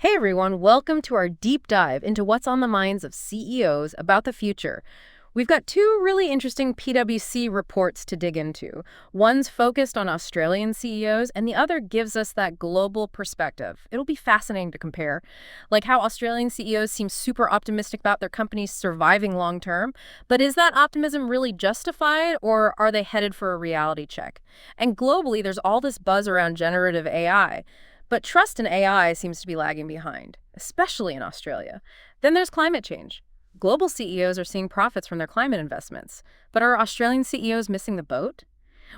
Hey everyone, welcome to our deep dive into what's on the minds of CEOs about the future. We've got two really interesting PwC reports to dig into. One's focused on Australian CEOs, and the other gives us that global perspective. It'll be fascinating to compare, like how Australian CEOs seem super optimistic about their companies surviving long term. But is that optimism really justified, or are they headed for a reality check? And globally, there's all this buzz around generative AI. But trust in AI seems to be lagging behind, especially in Australia. Then there's climate change. Global CEOs are seeing profits from their climate investments, but are Australian CEOs missing the boat?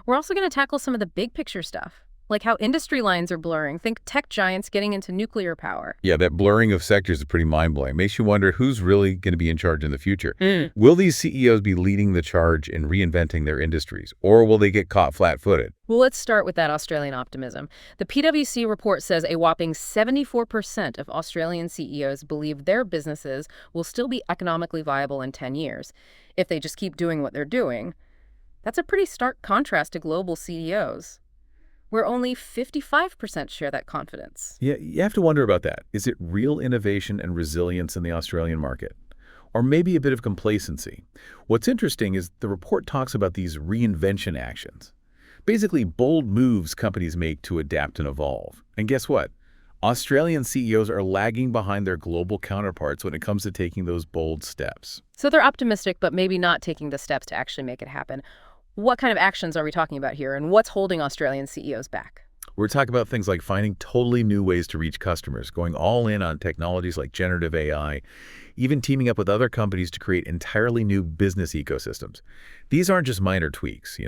We're also going to tackle some of the big picture stuff, like how industry lines are blurring. Think tech giants getting into nuclear power. Yeah, that blurring of sectors is pretty mind-blowing. Makes you wonder who's really going to be in charge in the future. Mm. Will these CEOs be leading the charge in reinventing their industries, or will they get caught flat-footed? Well, let's start with that Australian optimism. The PwC report says a whopping 74% of Australian CEOs believe their businesses will still be economically viable in 10 years if they just keep doing what they're doing. That's a pretty stark contrast to global CEOs, where only 55% share that confidence. Yeah, you have to wonder about that. Is it real innovation and resilience in the Australian market? Or maybe a bit of complacency? What's interesting is the report talks about these reinvention actions. Basically, bold moves companies make to adapt and evolve. And guess what? Australian CEOs are lagging behind their global counterparts when it comes to taking those bold steps. So they're optimistic, but maybe not taking the steps to actually make it happen. What kind of actions are we talking about here, and what's holding Australian CEOs back? We're talking about things like finding totally new ways to reach customers, going all in on technologies like generative AI, even teaming up with other companies to create entirely new business ecosystems. These aren't just minor tweaks,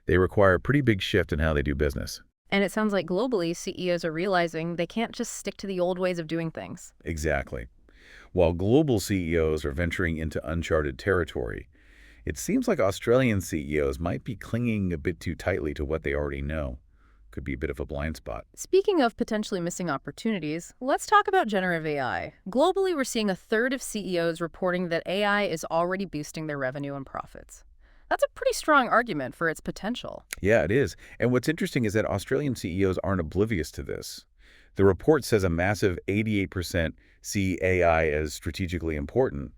They require a pretty big shift in how they do business. And it sounds like globally, CEOs are realizing they can't just stick to the old ways of doing things. Exactly. While global CEOs are venturing into uncharted territory, it seems like Australian CEOs might be clinging a bit too tightly to what they already know. Could be a bit of a blind spot. Speaking of potentially missing opportunities, let's talk about generative AI. Globally, we're seeing a third of CEOs reporting that AI is already boosting their revenue and profits. That's a pretty strong argument for its potential. Yeah, it is. And what's interesting is that Australian CEOs aren't oblivious to this. The report says a massive 88% see AI as strategically important,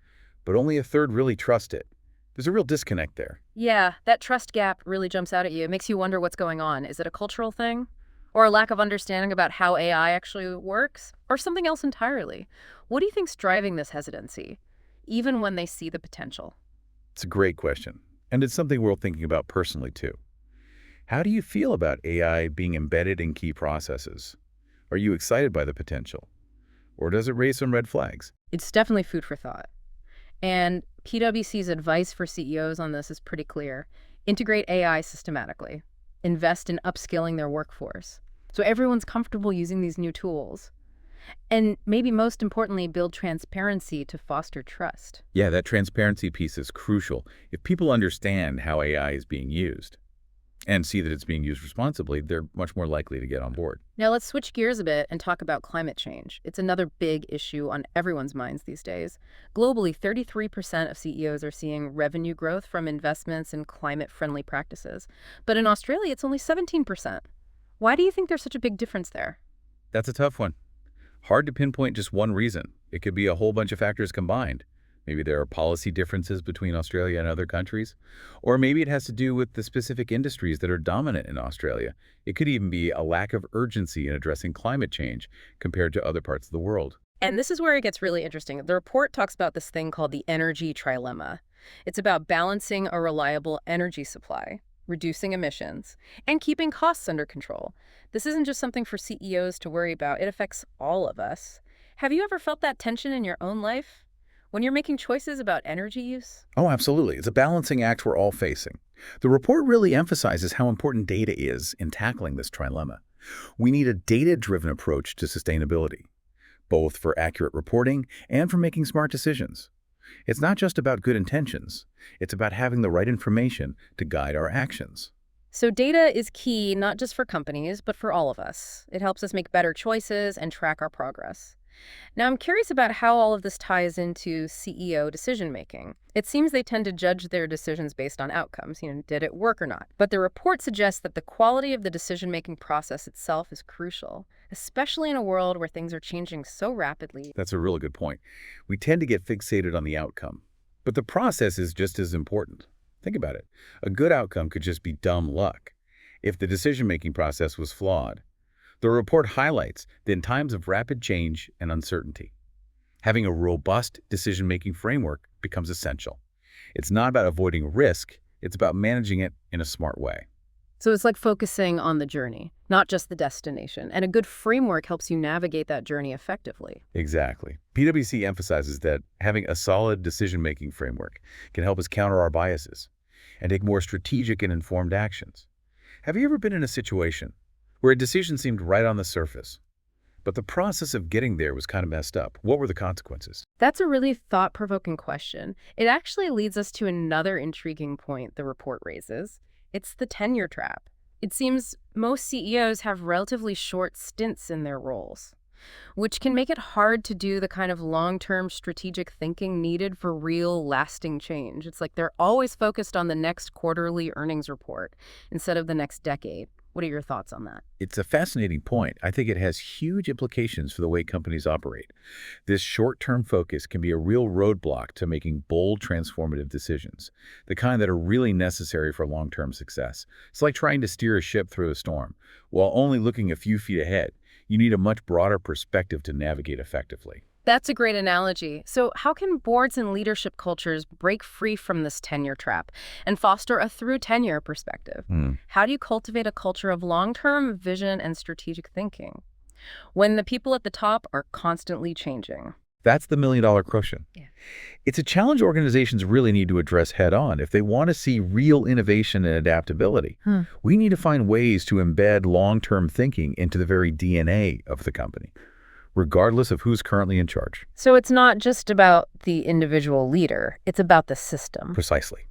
but only a third really trust it. There's a real disconnect there. Yeah, that trust gap really jumps out at you. It makes you wonder what's going on. Is it a cultural thing? Or a lack of understanding about how AI actually works? Or something else entirely? What do you think's driving this hesitancy, even when they see the potential? It's a great question, and it's something we're thinking about personally, too. How do you feel about AI being embedded in key processes? Are you excited by the potential? Or does it raise some red flags? It's definitely food for thought. And PwC's advice for CEOs on this is pretty clear. Integrate AI systematically. Invest in upskilling their workforce, so everyone's comfortable using these new tools. And maybe most importantly, build transparency to foster trust. Yeah, that transparency piece is crucial. If people understand how AI is being used and see that it's being used responsibly, they're much more likely to get on board. Now let's switch gears a bit and talk about climate change. It's another big issue on everyone's minds these days. Globally, 33% of CEOs are seeing revenue growth from investments in climate-friendly practices. But in Australia, it's only 17%. Why do you think there's such a big difference there? That's a tough one. Hard to pinpoint just one reason. It could be a whole bunch of factors combined. Maybe there are policy differences between Australia and other countries. Or maybe it has to do with the specific industries that are dominant in Australia. It could even be a lack of urgency in addressing climate change compared to other parts of the world. And this is where it gets really interesting. The report talks about this thing called the energy trilemma. It's about balancing a reliable energy supply, reducing emissions, and keeping costs under control. This isn't just something for CEOs to worry about. It affects all of us. Have you ever felt that tension in your own life when you're making choices about energy use? Oh, absolutely. It's a balancing act we're all facing. The report really emphasizes how important data is in tackling this trilemma. We need a data-driven approach to sustainability, both for accurate reporting and for making smart decisions. It's not just about good intentions. It's about having the right information to guide our actions. So data is key, not just for companies, but for all of us. It helps us make better choices and track our progress. Now, I'm curious about how all of this ties into CEO decision-making. It seems they tend to judge their decisions based on outcomes, did it work or not? But the report suggests that the quality of the decision-making process itself is crucial, especially in a world where things are changing so rapidly. That's a really good point. We tend to get fixated on the outcome, but the process is just as important. Think about it. A good outcome could just be dumb luck if the decision-making process was flawed. The report highlights that in times of rapid change and uncertainty, having a robust decision-making framework becomes essential. It's not about avoiding risk, it's about managing it in a smart way. So it's like focusing on the journey, not just the destination. And a good framework helps you navigate that journey effectively. Exactly. PwC emphasizes that having a solid decision-making framework can help us counter our biases and take more strategic and informed actions. Have you ever been in a situation where a decision seemed right on the surface, but the process of getting there was kind of messed up? What were the consequences? That's a really thought-provoking question. It actually leads us to another intriguing point the report raises. It's the tenure trap. It seems most CEOs have relatively short stints in their roles, which can make it hard to do the kind of long-term strategic thinking needed for real, lasting change. It's like they're always focused on the next quarterly earnings report instead of the next decade. What are your thoughts on that? It's a fascinating point. I think it has huge implications for the way companies operate. This short-term focus can be a real roadblock to making bold, transformative decisions, the kind that are really necessary for long-term success. It's like trying to steer a ship through a storm. While only looking a few feet ahead, you need a much broader perspective to navigate effectively. That's a great analogy. So how can boards and leadership cultures break free from this tenure trap and foster a through tenure perspective? How do you cultivate a culture of long-term vision and strategic thinking when the people at the top are constantly changing? That's the million-dollar question. Yeah. It's a challenge organizations really need to address head-on if they want to see real innovation and adaptability. We need to find ways to embed long-term thinking into the very DNA of the company, regardless of who's currently in charge. So it's not just about the individual leader, it's about the system. Precisely.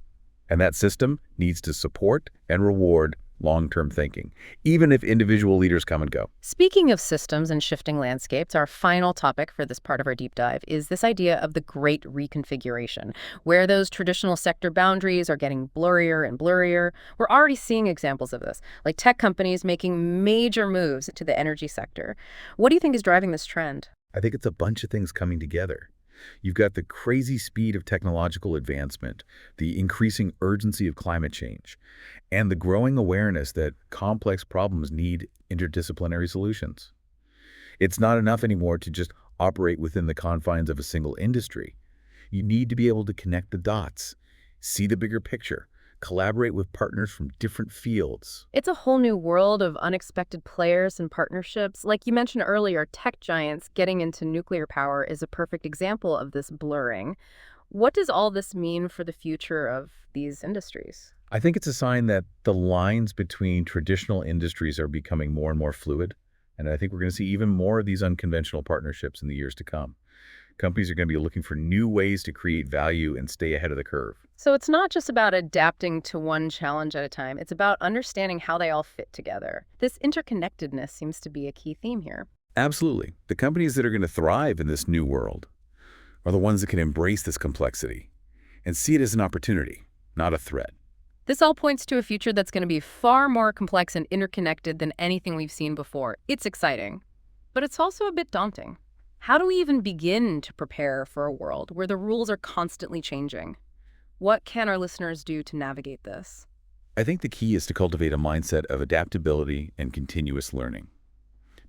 And that system needs to support and reward long-term thinking, even if individual leaders come and go. Speaking of systems and shifting landscapes, our final topic for this part of our deep dive is this idea of the great reconfiguration, where those traditional sector boundaries are getting blurrier and blurrier. We're already seeing examples of this, like tech companies making major moves to the energy sector. What do you think is driving this trend? I think it's a bunch of things coming together. You've got the crazy speed of technological advancement, the increasing urgency of climate change, and the growing awareness that complex problems need interdisciplinary solutions. It's not enough anymore to just operate within the confines of a single industry. You need to be able to connect the dots, see the bigger picture, collaborate with partners from different fields. It's a whole new world of unexpected players and partnerships. Like you mentioned earlier, tech giants getting into nuclear power is a perfect example of this blurring. What does all this mean for the future of these industries? I think it's a sign that the lines between traditional industries are becoming more and more fluid, and I think we're going to see even more of these unconventional partnerships in the years to come. Companies are going to be looking for new ways to create value and stay ahead of the curve. So it's not just about adapting to one challenge at a time. It's about understanding how they all fit together. This interconnectedness seems to be a key theme here. Absolutely. The companies that are going to thrive in this new world are the ones that can embrace this complexity and see it as an opportunity, not a threat. This all points to a future that's going to be far more complex and interconnected than anything we've seen before. It's exciting, but it's also a bit daunting. How do we even begin to prepare for a world where the rules are constantly changing? What can our listeners do to navigate this? I think the key is to cultivate a mindset of adaptability and continuous learning.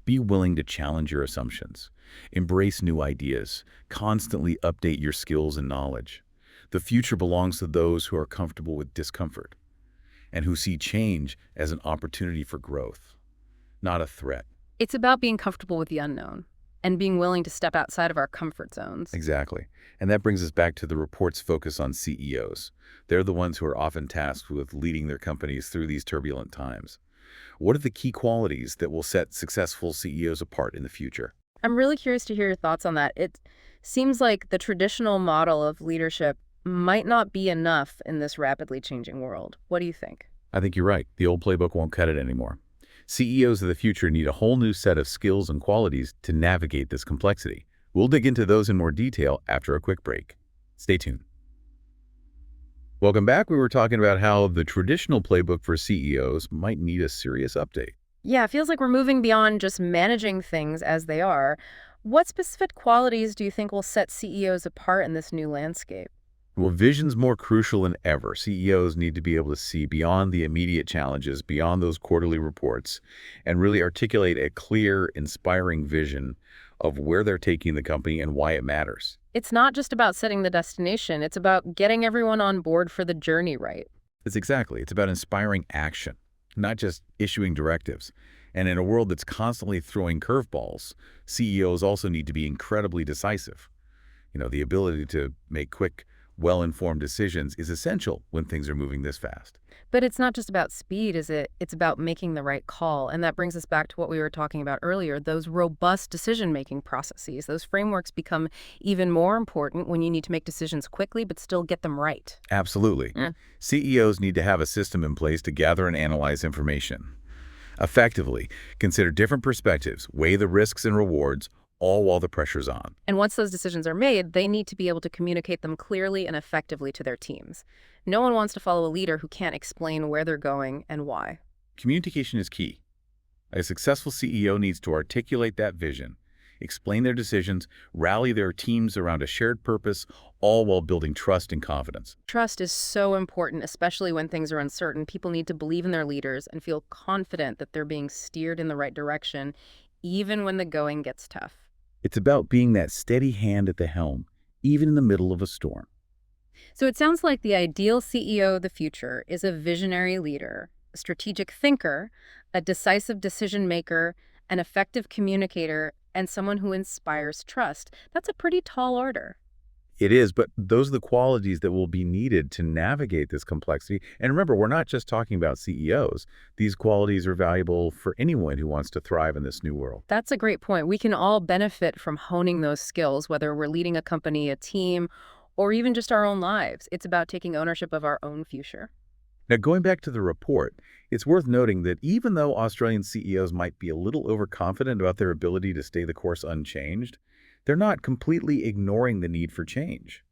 Be willing to challenge your assumptions, embrace new ideas, constantly update your skills and knowledge. The future belongs to those who are comfortable with discomfort and who see change as an opportunity for growth, not a threat. It's about being comfortable with the unknown and being willing to step outside of our comfort zones. Exactly. And that brings us back to the report's focus on CEOs. They're the ones who are often tasked with leading their companies through these turbulent times. What are the key qualities that will set successful CEOs apart in the future? I'm really curious to hear your thoughts on that. It seems like the traditional model of leadership might not be enough in this rapidly changing world. What do you think? I think you're right. The old playbook won't cut it anymore. CEOs of the future need a whole new set of skills and qualities to navigate this complexity. We'll dig into those in more detail after a quick break. Stay tuned. Welcome back. We were talking about how the traditional playbook for CEOs might need a serious update. Yeah, it feels like we're moving beyond just managing things as they are. What specific qualities do you think will set CEOs apart in this new landscape? Well, vision's more crucial than ever. CEOs need to be able to see beyond the immediate challenges, beyond those quarterly reports, and really articulate a clear, inspiring vision of where they're taking the company and why it matters. It's not just about setting the destination, it's about getting everyone on board for the journey, right? It's about inspiring action, not just issuing directives. And in a world that's constantly throwing curveballs, CEOs also need to be incredibly decisive. The ability to make quick, well-informed decisions is essential when things are moving this fast. But it's not just about speed, is it? It's about making the right call. And that brings us back to what we were talking about earlier, those robust decision-making processes. Those frameworks become even more important when you need to make decisions quickly but still get them right. Absolutely. CEOs need to have a system in place to gather and analyze information effectively, consider different perspectives, weigh the risks and rewards, all while the pressure's on. And once those decisions are made, they need to be able to communicate them clearly and effectively to their teams. No one wants to follow a leader who can't explain where they're going and why. Communication is key. A successful CEO needs to articulate that vision, explain their decisions, rally their teams around a shared purpose, all while building trust and confidence. Trust is so important, especially when things are uncertain. People need to believe in their leaders and feel confident that they're being steered in the right direction, even when the going gets tough. It's about being that steady hand at the helm, even in the middle of a storm. So it sounds like the ideal CEO of the future is a visionary leader, a strategic thinker, a decisive decision maker, an effective communicator, and someone who inspires trust. That's a pretty tall order. It is, but those are the qualities that will be needed to navigate this complexity. And remember, we're not just talking about CEOs. These qualities are valuable for anyone who wants to thrive in this new world. That's a great point. We can all benefit from honing those skills, whether we're leading a company, a team, or even just our own lives. It's about taking ownership of our own future. Now, going back to the report, it's worth noting that even though Australian CEOs might be a little overconfident about their ability to stay the course unchanged, they're not completely ignoring the need for change.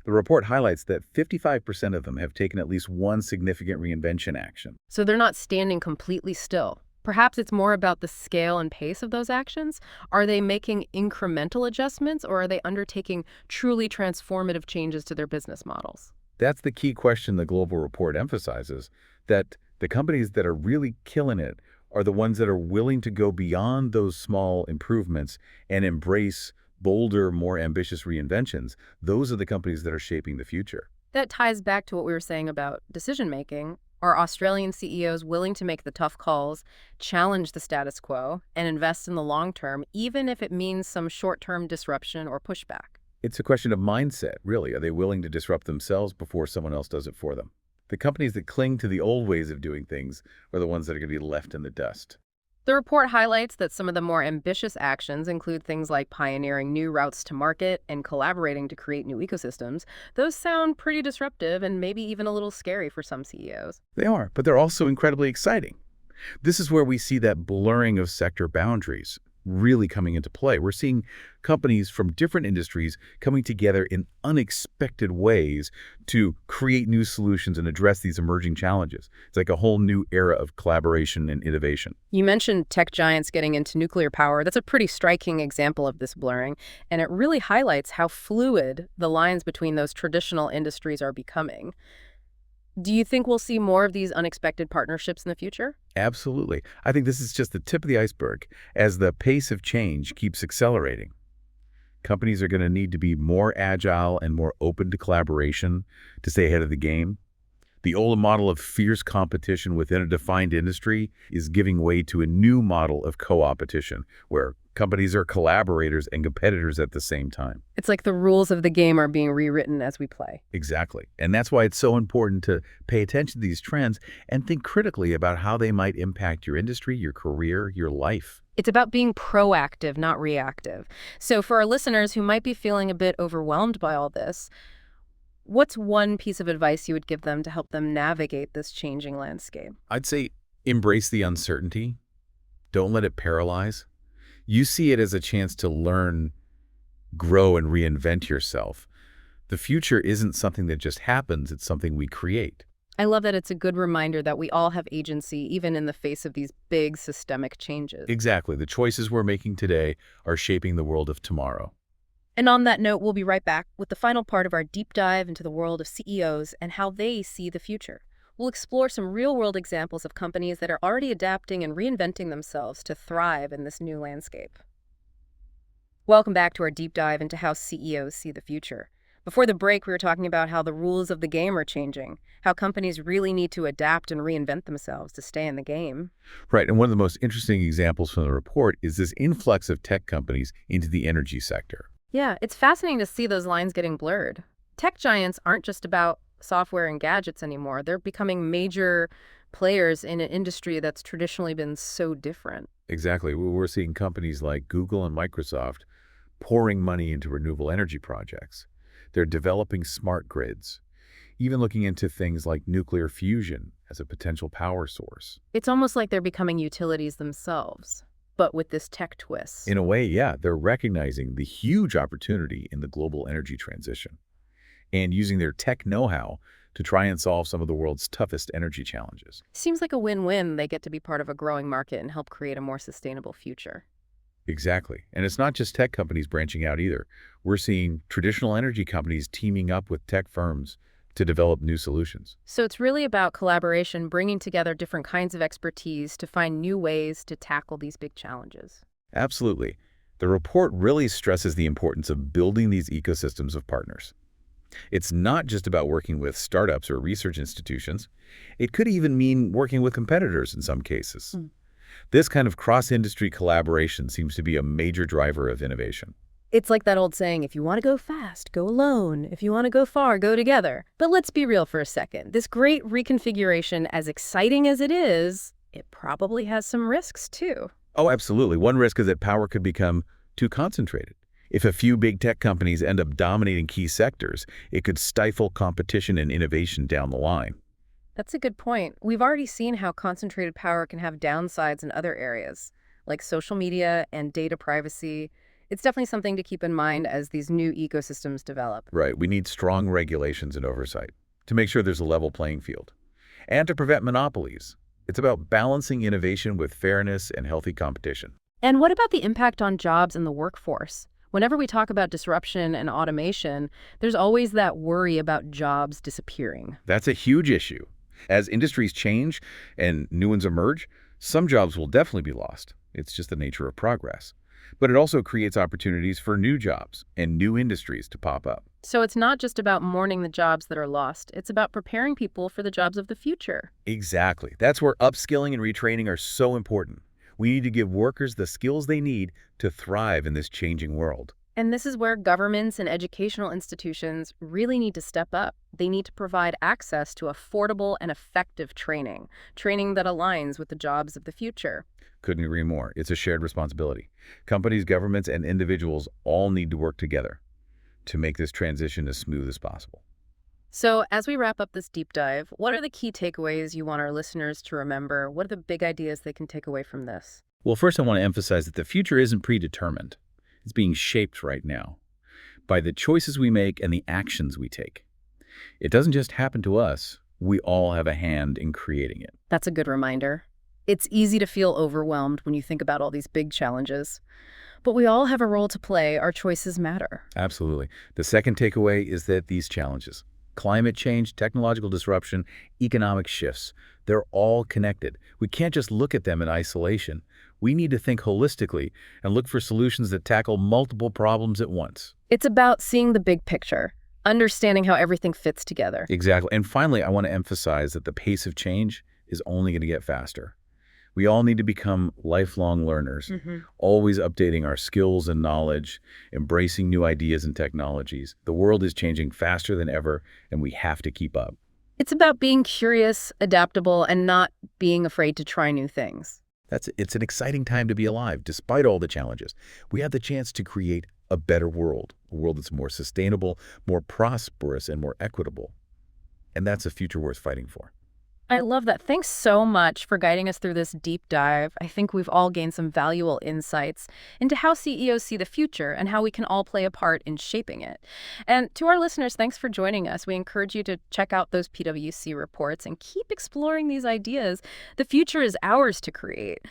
The report highlights that 55% of them have taken at least one significant reinvention action. So they're not standing completely still. Perhaps it's more about the scale and pace of those actions. Are they making incremental adjustments, or are they undertaking truly transformative changes to their business models? That's the key question the global report emphasizes, that the companies that are really killing it are the ones that are willing to go beyond those small improvements and embrace bolder, more ambitious reinventions. Those are the companies that are shaping the future. That ties back to what we were saying about decision-making. Are Australian CEOs willing to make the tough calls, challenge the status quo, and invest in the long term, even if it means some short-term disruption or pushback? It's a question of mindset, really. Are they willing to disrupt themselves before someone else does it for them? The companies that cling to the old ways of doing things are the ones that are going to be left in the dust. The report highlights that some of the more ambitious actions include things like pioneering new routes to market and collaborating to create new ecosystems. Those sound pretty disruptive and maybe even a little scary for some CEOs. They are, but they're also incredibly exciting. This is where we see that blurring of sector boundaries really coming into play. We're seeing companies from different industries coming together in unexpected ways to create new solutions and address these emerging challenges. It's like a whole new era of collaboration and innovation. You mentioned tech giants getting into nuclear power. That's a pretty striking example of this blurring, and it really highlights how fluid the lines between those traditional industries are becoming. Do you think we'll see more of these unexpected partnerships in the future? Absolutely. I think this is just the tip of the iceberg. As the pace of change keeps accelerating, companies are going to need to be more agile and more open to collaboration to stay ahead of the game. The old model of fierce competition within a defined industry is giving way to a new model of co-opetition, where companies are collaborators and competitors at the same time. It's like the rules of the game are being rewritten as we play. Exactly. And that's why it's so important to pay attention to these trends and think critically about how they might impact your industry, your career, your life. It's about being proactive, not reactive. So for our listeners who might be feeling a bit overwhelmed by all this, what's one piece of advice you would give them to help them navigate this changing landscape? I'd say embrace the uncertainty. Don't let it paralyze. You see it as a chance to learn, grow, and reinvent yourself. The future isn't something that just happens, it's something we create. I love that it's a good reminder that we all have agency, even in the face of these big systemic changes. Exactly. The choices we're making today are shaping the world of tomorrow. And on that note, we'll be right back with the final part of our deep dive into the world of CEOs and how they see the future. We'll explore some real-world examples of companies that are already adapting and reinventing themselves to thrive in this new landscape. Welcome back to our deep dive into how CEOs see the future. Before the break, we were talking about how the rules of the game are changing, how companies really need to adapt and reinvent themselves to stay in the game. Right, and one of the most interesting examples from the report is this influx of tech companies into the energy sector. Yeah, it's fascinating to see those lines getting blurred. Tech giants aren't just about software and gadgets anymore. They're becoming major players in an industry that's traditionally been so different. Exactly. We're seeing companies like Google and Microsoft pouring money into renewable energy projects. They're developing smart grids, even looking into things like nuclear fusion as a potential power source. It's almost like they're becoming utilities themselves, but with this tech twist. In a way, yeah, they're recognizing the huge opportunity in the global energy transition and using their tech know-how to try and solve some of the world's toughest energy challenges. Seems like a win-win. They get to be part of a growing market and help create a more sustainable future. Exactly. And it's not just tech companies branching out either. We're seeing traditional energy companies teaming up with tech firms to develop new solutions. So it's really about collaboration, bringing together different kinds of expertise to find new ways to tackle these big challenges. Absolutely. The report really stresses the importance of building these ecosystems of partners. It's not just about working with startups or research institutions. It could even mean working with competitors in some cases. This kind of cross-industry collaboration seems to be a major driver of innovation. It's like that old saying, if you want to go fast, go alone. If you want to go far, go together. But let's be real for a second. This great reconfiguration, as exciting as it is, it probably has some risks too. Oh, absolutely. One risk is that power could become too concentrated. If a few big tech companies end up dominating key sectors, it could stifle competition and innovation down the line. That's a good point. We've already seen how concentrated power can have downsides in other areas, like social media and data privacy. It's definitely something to keep in mind as these new ecosystems develop. Right. We need strong regulations and oversight to make sure there's a level playing field and to prevent monopolies. It's about balancing innovation with fairness and healthy competition. And what about the impact on jobs and the workforce? Whenever we talk about disruption and automation, there's always that worry about jobs disappearing. That's a huge issue. As industries change and new ones emerge, some jobs will definitely be lost. It's just the nature of progress. But it also creates opportunities for new jobs and new industries to pop up. So it's not just about mourning the jobs that are lost. It's about preparing people for the jobs of the future. Exactly. That's where upskilling and retraining are so important. We need to give workers the skills they need to thrive in this changing world. And this is where governments and educational institutions really need to step up. They need to provide access to affordable and effective training that aligns with the jobs of the future. Couldn't agree more. It's a shared responsibility. Companies, governments, and individuals all need to work together to make this transition as smooth as possible. So as we wrap up this deep dive, what are the key takeaways you want our listeners to remember? What are the big ideas they can take away from this? Well, first I want to emphasize that the future isn't predetermined. It's being shaped right now by the choices we make and the actions we take. It doesn't just happen to us. We all have a hand in creating it. That's a good reminder. It's easy to feel overwhelmed when you think about all these big challenges. But we all have a role to play. Our choices matter. Absolutely. The second takeaway is that these challenges, climate change, technological disruption, economic shifts, they're all connected. We can't just look at them in isolation. We need to think holistically and look for solutions that tackle multiple problems at once. It's about seeing the big picture, understanding how everything fits together. Exactly. And finally, I want to emphasize that the pace of change is only going to get faster. We all need to become lifelong learners, always updating our skills and knowledge, embracing new ideas and technologies. The world is changing faster than ever, and we have to keep up. It's about being curious, adaptable, and not being afraid to try new things. It's an exciting time to be alive, despite all the challenges. We have the chance to create a better world, a world that's more sustainable, more prosperous, and more equitable. And that's a future worth fighting for. I love that. Thanks so much for guiding us through this deep dive. I think we've all gained some valuable insights into how CEOs see the future and how we can all play a part in shaping it. And to our listeners, thanks for joining us. We encourage you to check out those PwC reports and keep exploring these ideas. The future is ours to create.